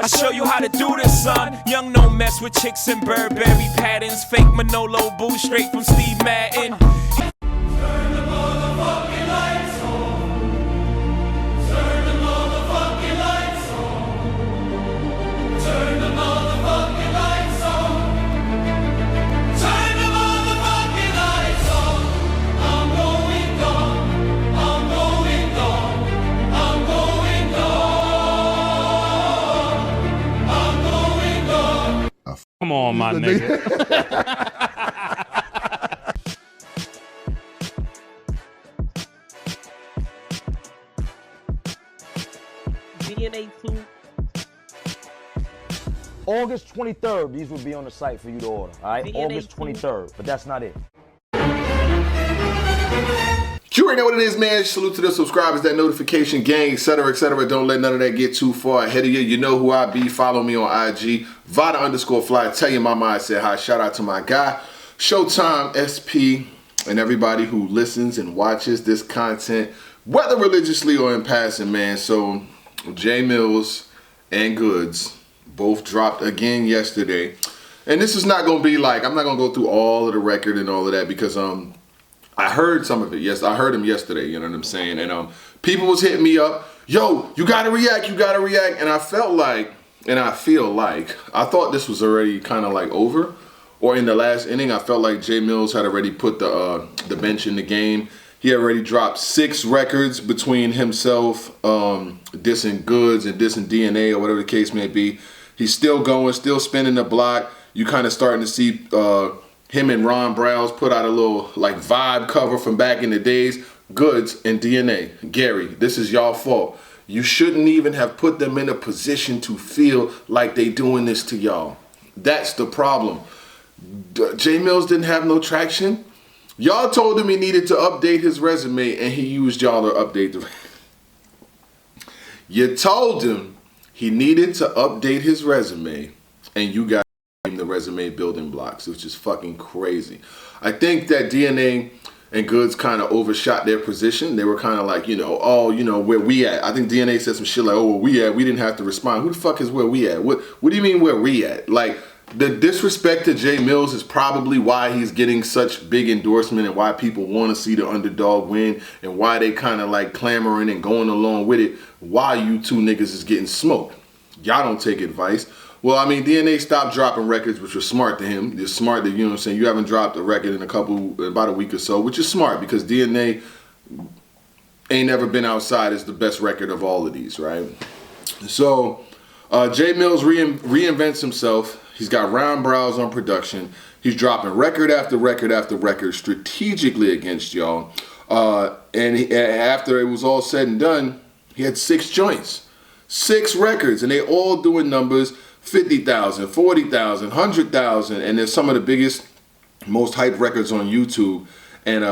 I show you how to do this, son. Young no mess with chicks and Burberry patterns. Fake Manolo boo straight from Steve Madden. Come on, my nigga. DNA 2. August 23rd, these will be on the site for you to order. All right, DNA August 23rd, but that's not it. You already know what it is, man. Salute to the subscribers, that notification gang, etc., etc. Don't let none of that get too far ahead of you. You know who I be. Follow me on IG, Vada_fly. Tell you my mind said hi. Shout out to my guy, Showtime SP, and everybody who listens and watches this content, whether religiously or in passing, man. So, Millz and Goodz both dropped again yesterday. And this is not going to be like, I'm not going to go through all of the record and all of that because, I heard some of it. Yes, I heard him yesterday, you know what I'm saying? And people was hitting me up, yo, you gotta react, you gotta react. And I felt like, and I feel like, I thought this was already kind of like over. Or in the last inning, I felt like Millz had already put the bench in the game. He already dropped 6 records between himself, dissing Goodz and dissing DNA or whatever the case may be. He's still going, still spinning the block. You kind of starting to see him and Ron Browse put out a little like vibe cover from back in the days. Goodz and DNA. Gary, this is y'all fault. You shouldn't even have put them in a position to feel like they doing this to y'all. That's the problem. Millz didn't have no traction. Y'all told him he needed to update his resume and he used y'all to update the You told him he needed to update his resume and you got the resume building blocks, which is fucking crazy. I think that DNA and Goodz kind of overshot their position. They were kind of like, you know, oh, you know, where we at? I think DNA said some shit like, oh, where we at? We didn't have to respond. Who the fuck is where we at? What do you mean where we at? Like, the disrespect to Millz is probably why he's getting such big endorsement and why people want to see the underdog win and why they kind of like clamoring and going along with it while you two niggas is getting smoked. Y'all don't take advice. Well, I mean, DNA stopped dropping records, which was smart to him. It's smart that, you know what I'm saying, you haven't dropped a record in about a week or so, which is smart because DNA ain't never been outside as the best record of all of these, right? So, Millz reinvents himself. He's got Ron Browse on production. He's dropping record after record after record strategically against y'all. And after it was all said and done, he had 6 joints. 6 records, and they all doing numbers 50,000, 40,000, 100,000, and they're some of the biggest, most hyped records on YouTube. And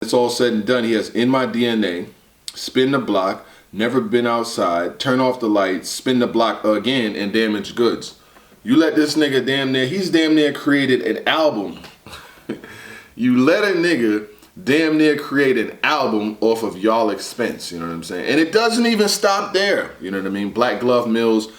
it's all said and done. He has In My DNA, Spin the Block, Never Been Outside, Turn Off the Lights, Spin the Block Again, and Damaged Goods. You let this nigga he's damn near created an album. You let a nigga damn near create an album off of y'all expense, you know what I'm saying? And it doesn't even stop there, you know what I mean? Black Glove Millz,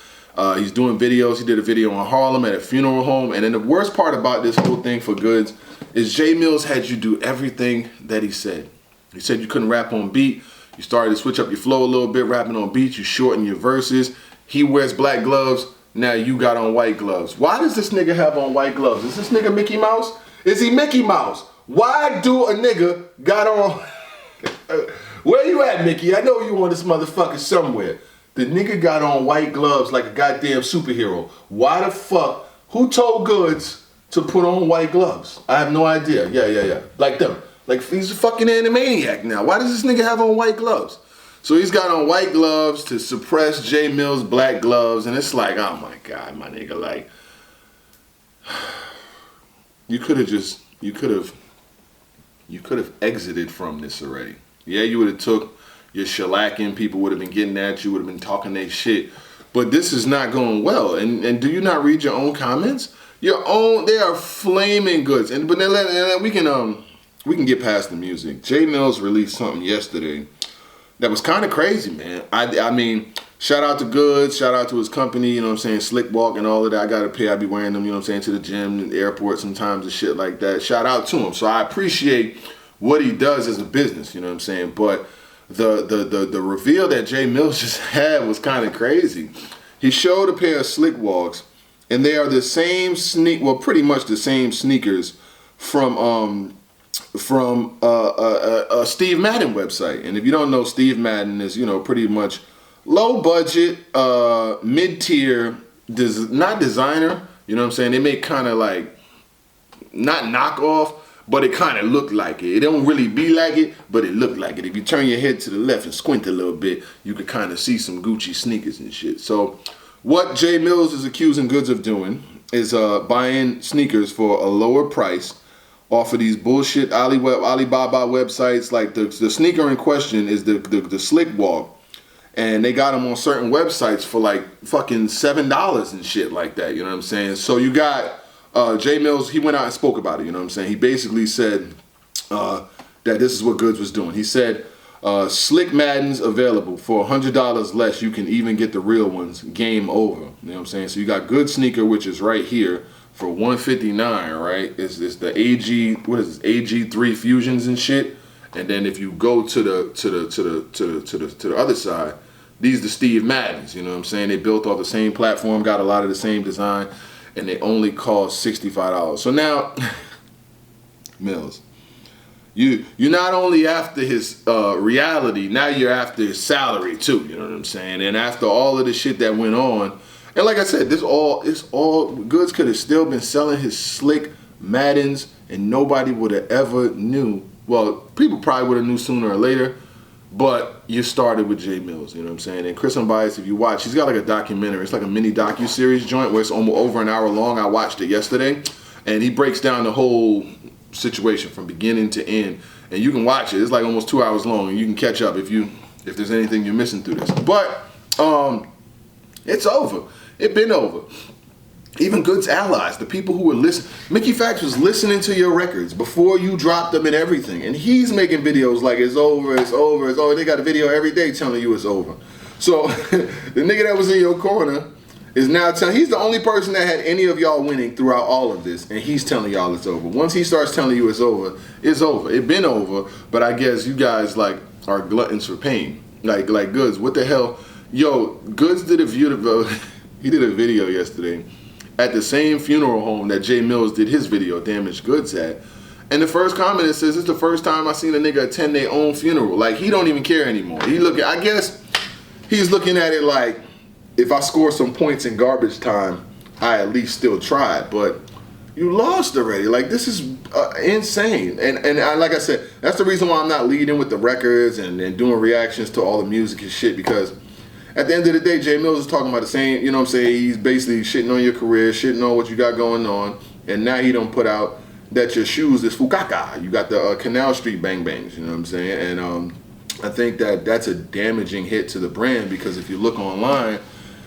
he's doing videos. He did a video on Harlem at a funeral home. And then the worst part about this whole thing for Goodz is Millz had you do everything that he said. He said you couldn't rap on beat. You started to switch up your flow a little bit, rapping on beats. You shorten your verses. He wears black gloves. Now you got on white gloves. Why does this nigga have on white gloves? Is this nigga Mickey Mouse? Is he Mickey Mouse? Why do a nigga got on... Where you at, Mickey? I know you on this motherfucker somewhere. The nigga got on white gloves like a goddamn superhero. Why the fuck? Who told Goodz to put on white gloves? I have no idea. Yeah. Like them. Like, he's a fucking animaniac now. Why does this nigga have on white gloves? So he's got on white gloves to suppress Millz black gloves. And it's like, oh my God, my nigga. Like, you could have exited from this already. Yeah, you would have took your shellacking, people would have been getting at you, would have been talking their shit. But this is not going well. And do you not read your own comments? Your own, they are flaming Goodz. But then we can get past the music. Millz released something yesterday that was kind of crazy, man. I mean, shout out to Goodz, shout out to his company, you know what I'm saying, Slick Walk and all of that. I got a pair, I be wearing them, you know what I'm saying, to the gym and the airport sometimes and shit like that. Shout out to him. So I appreciate what he does as a business, you know what I'm saying? But the reveal that Jay Millz just had was kind of crazy. He showed a pair of Slick Walks, and they are the same pretty much the same sneakers from Steve Madden website. And if you don't know, Steve Madden is, you know, pretty much low budget, mid-tier, not designer, you know what I'm saying? They make kind of like, not knockoff, but it kind of looked like it. It don't really be like it, but it looked like it. If you turn your head to the left and squint a little bit, you could kind of see some Gucci sneakers and shit. So what Jay Millz is accusing Goodz of doing is buying sneakers for a lower price off of these bullshit Alibaba websites. Like the sneaker in question is the Slick Walk, and they got them on certain websites for like fucking $7 and shit like that. You know what I'm saying? So you got Jay Millz. He went out and spoke about it. You know what I'm saying? He basically said that this is what Goodz was doing. He said, Slick Maddens available for $100 less. You can even get the real ones. Game over. You know what I'm saying? So you got Good Sneaker, which is right here, for $159, right? It's the AG, what is this, AG3 Fusions and shit. And then if you go to the other side, these the Steve Maddens, you know what I'm saying? They built off the same platform, got a lot of the same design, and they only cost $65. So now, Millz, you're not only after his reality, now you're after his salary too, you know what I'm saying? And after all of the shit that went on, and like I said, it's all Goodz could have still been selling his Slick Maddens and nobody would have ever knew. Well, people probably would have knew sooner or later, but you started with Jay Millz, you know what I'm saying? And Chris Unbiased, if you watch, he's got like a documentary. It's like a mini docu-series joint where it's almost over an hour long. I watched it yesterday, and he breaks down the whole situation from beginning to end. And you can watch it. It's like almost 2 hours long, and you can catch up if there's anything you're missing through this. But it's over. It been over. Even Goodz allies, the people who were listening, Mickey Fax was listening to your records before you dropped them and everything. And he's making videos like it's over, it's over, it's over. They got a video every day telling you it's over. So the nigga that was in your corner is now telling, he's the only person that had any of y'all winning throughout all of this, and he's telling y'all it's over. Once he starts telling you it's over, it's over. It been over, but I guess you guys like are gluttons for pain. Like Goodz, what the hell? Yo, Goodz did a he did a video yesterday at the same funeral home that Jay Millz did his video, Damaged Goods, at. And the first comment, it says, it's the first time I seen a nigga attend their own funeral. Like, he don't even care anymore. I guess he's looking at it like, if I score some points in garbage time, I at least still tried. But you lost already. Like, this is insane. And like I said, that's the reason why I'm not leading with the records and doing reactions to all the music and shit, because at the end of the day, Jay Millz is talking about the same, you know what I'm saying? He's basically shitting on your career, shitting on what you got going on, and now he don't put out that your shoes is fukaka. You got the Canal Street Bang Bangs, you know what I'm saying? And I think that that's a damaging hit to the brand, because if you look online,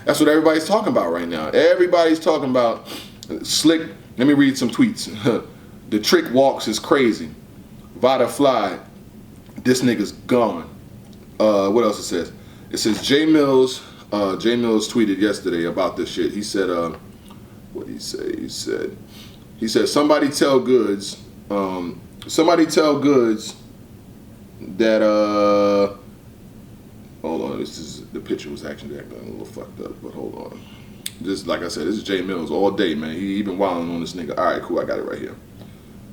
that's what everybody's talking about right now. Everybody's talking about Slick. Let me read some tweets. The trick walks is crazy. Vada fly. This nigga's gone. What else it says? It says Jay Millz tweeted yesterday about this shit. He said, what did he say? He said, somebody tell Goodz that, hold on, the picture was actually acting a little fucked up, but hold on. Just like I said, this is Jay Millz all day, man. He been wilding on this nigga. All right, cool, I got it right here.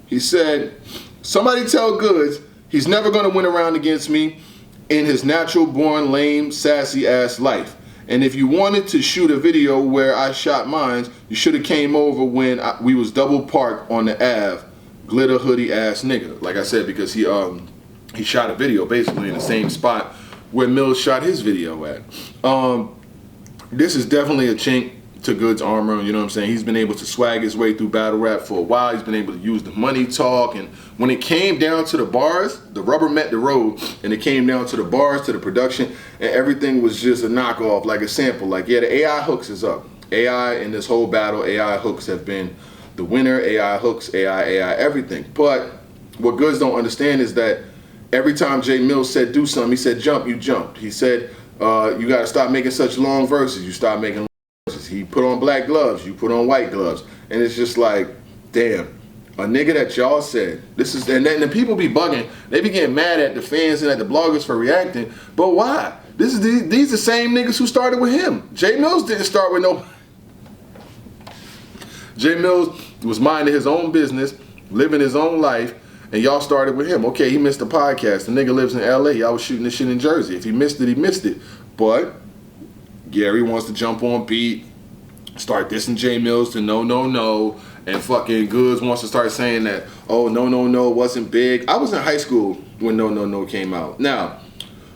He said, somebody tell Goodz he's never gonna win around against me in his natural born lame sassy ass life. And if you wanted to shoot a video where I shot mines, you should have came over when we was double parked on the Ave, glitter hoodie ass nigga. Like I said, because he shot a video basically in the same spot where Millz shot his video at. This is definitely a chink to Goodz armor, you know what I'm saying? He's been able to swag his way through battle rap for a while. He's been able to use the money talk, and when it came down to the bars, the rubber met the road, and it came down to the bars, to the production, and everything was just a knockoff, like a sample. Like, yeah, the AI hooks is up. AI in this whole battle, AI hooks have been the winner. AI hooks, AI, everything. But what Goodz don't understand is that every time Jay Millz said do something, he said jump, you jumped. He said you got to stop making such long verses. You stop making long verses. He put on black gloves. You put on white gloves. And it's just like, damn, a nigga that y'all said, this is, and then the people be bugging. They be getting mad at the fans and at the bloggers for reacting. But why? These the same niggas who started with him. Jay Millz didn't start with no. Jay Millz was minding his own business, living his own life, and y'all started with him. Okay, he missed the podcast. The nigga lives in LA. Y'all was shooting this shit in Jersey. If he missed it, he missed it. But Gary wants to jump on beat, start dissing Jay Millz to no, and fucking Goodz wants to start saying that, oh, no wasn't big. I was in high school when no came out. Now,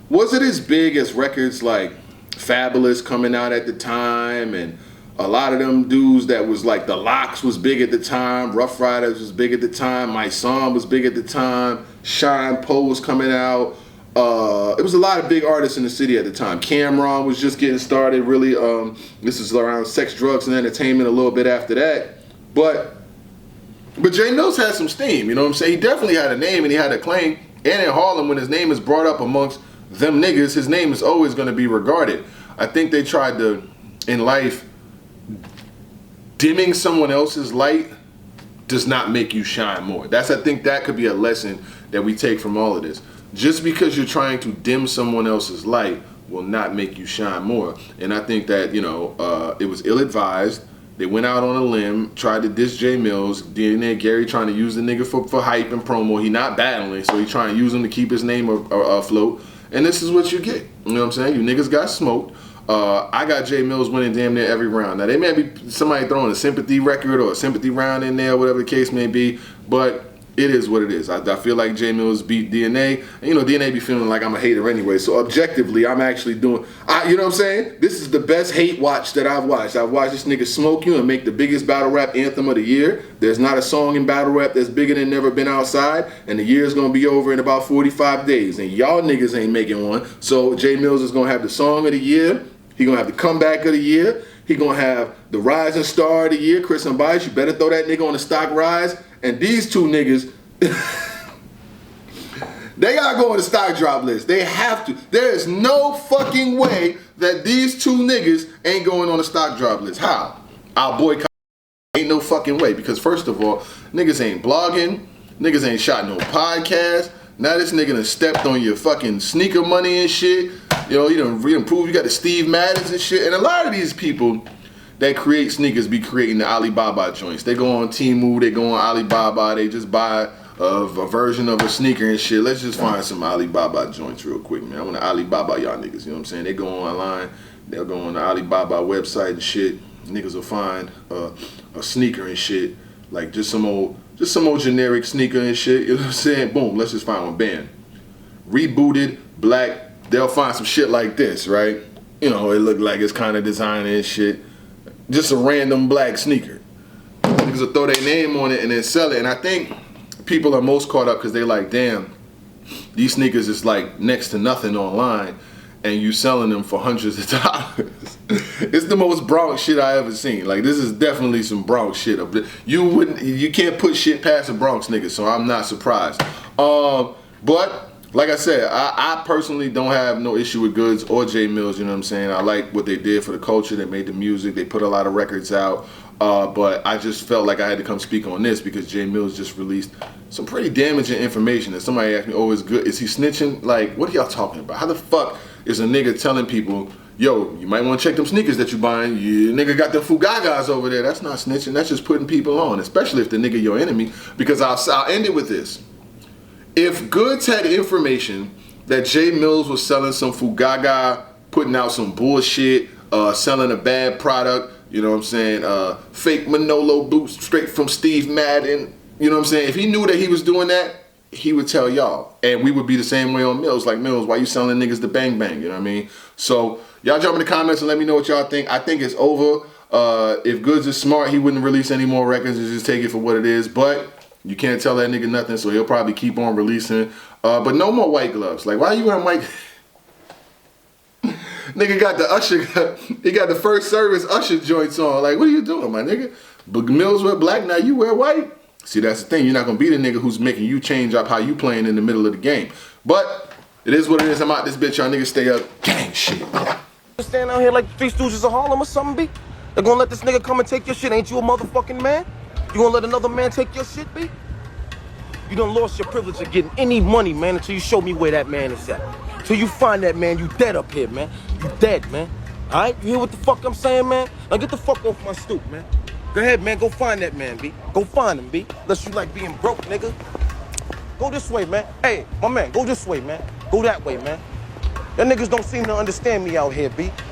was it as big as records like Fabulous coming out at the time, and a lot of them dudes that was like The Lox was big at the time, Rough Riders was big at the time, My Song was big at the time, Shine Poe was coming out. It was a lot of big artists in the city at the time. Cameron was just getting started, really. This is around Sex, Drugs, and Entertainment a little bit after that. But Jay Millz had some steam, you know what I'm saying? He definitely had a name and he had a claim. And in Harlem, when his name is brought up amongst them niggas, his name is always going to be regarded. I think they tried to, in life, dimming someone else's light does not make you shine more. I think that could be a lesson that we take from all of this. Just because you're trying to dim someone else's light will not make you shine more. And I think that, you know, it was ill-advised. They went out on a limb, tried to diss Jay Millz. DNA Gary trying to use the nigga for hype and promo. He not battling, so he trying to use him to keep his name afloat. And this is what you get. You know what I'm saying? You niggas got smoked. I got Jay Millz winning damn near every round. Now, they may be somebody throwing a sympathy record or a sympathy round in there, whatever the case may be, but it is what it is. I feel like Jay Millz beat DNA. And, you know, DNA be feeling like I'm a hater anyway. So objectively, I'm actually doing, you know what I'm saying? This is the best hate watch that I've watched. I've watched this nigga smoke you and make the biggest battle rap anthem of the year. There's not a song in battle rap that's bigger than Never Been Outside. And the year's going to be over in about 45 days. And y'all niggas ain't making one. So Jay Millz is going to have the song of the year. He going to have the comeback of the year. He going to have the rising star of the year. Chris and Bias, you better throw that nigga on the stock rise. And these two niggas, they gotta go on the stock drop list. They have to. There is no fucking way that these two niggas ain't going on the stock drop list. How? I'll boycott. Ain't no fucking way. Because first of all, niggas ain't blogging. Niggas ain't shot no podcast. Now this nigga done stepped on your fucking sneaker money and shit. You know, you done prove you got the Steve Maddens and shit. And a lot of these people that create sneakers be creating the Alibaba joints. They go on Temu, they go on Alibaba, they just buy a version of a sneaker and shit. Let's just find some Alibaba joints real quick, man. I want to Alibaba y'all niggas, you know what I'm saying? They go online, they'll go on the Alibaba website and shit. Niggas will find a sneaker and shit, like just some old generic sneaker and shit, you know what I'm saying? Boom, let's just find one, bam. Rebooted, black, they'll find some shit like this, right? You know, it look like it's kind of designer and shit. Just a random black sneaker. Niggas will throw their name on it and then sell it. And I think people are most caught up because they like, damn, these sneakers is like next to nothing online and you selling them for hundreds of dollars. It's the most Bronx shit I ever seen. Like, this is definitely some Bronx shit. You can't put shit past a Bronx nigga, so I'm not surprised. But like I said, I personally don't have no issue with Goodz or Jay Millz, you know what I'm saying? I like what they did for the culture. They made the music. They put a lot of records out. But I just felt like I had to come speak on this because Jay Millz just released some pretty damaging information. And somebody asked me, oh, is good? Is he snitching? Like, what are y'all talking about? How the fuck is a nigga telling people, yo, you might want to check them sneakers that you buying. You nigga got the Fugagas over there. That's not snitching. That's just putting people on, especially if the nigga your enemy. Because I'll end it with this. If Goodz had information that Jay Millz was selling some Fugaga, putting out some bullshit, selling a bad product, you know what I'm saying, fake Manolo boots straight from Steve Madden, you know what I'm saying, if he knew that he was doing that, he would tell y'all. And we would be the same way on Millz. Like, Millz, why you selling niggas the bang bang, you know what I mean? So, y'all jump in the comments and let me know what y'all think. I think it's over. If Goodz is smart, he wouldn't release any more records and just take it for what it is. But you can't tell that nigga nothing, so he'll probably keep on releasing. But no more white gloves. Like, why are you wearing white? Nigga got the Usher, he got the first service Usher joints on. Like, what are you doing, my nigga? But Millz wear black, now you wear white. See, that's the thing. You're not going to be the nigga who's making you change up how you playing in the middle of the game. But it is what it is. I'm out this bitch. Y'all niggas stay up. Gang shit. Stand out here like the Three Stooges of Harlem or something, B? They're gonna let this nigga come and take your shit. Ain't you a motherfucking man? You gonna let another man take your shit, B? You done lost your privilege of getting any money, man, until you show me where that man is at. Till you find that man, you dead up here, man. You dead, man. All right? You hear what the fuck I'm saying, man? Now get the fuck off my stoop, man. Go ahead, man. Go find that man, B. Go find him, B. Unless you like being broke, nigga. Go this way, man. Hey, my man, go this way, man. Go that way, man. Y'all niggas don't seem to understand me out here, B.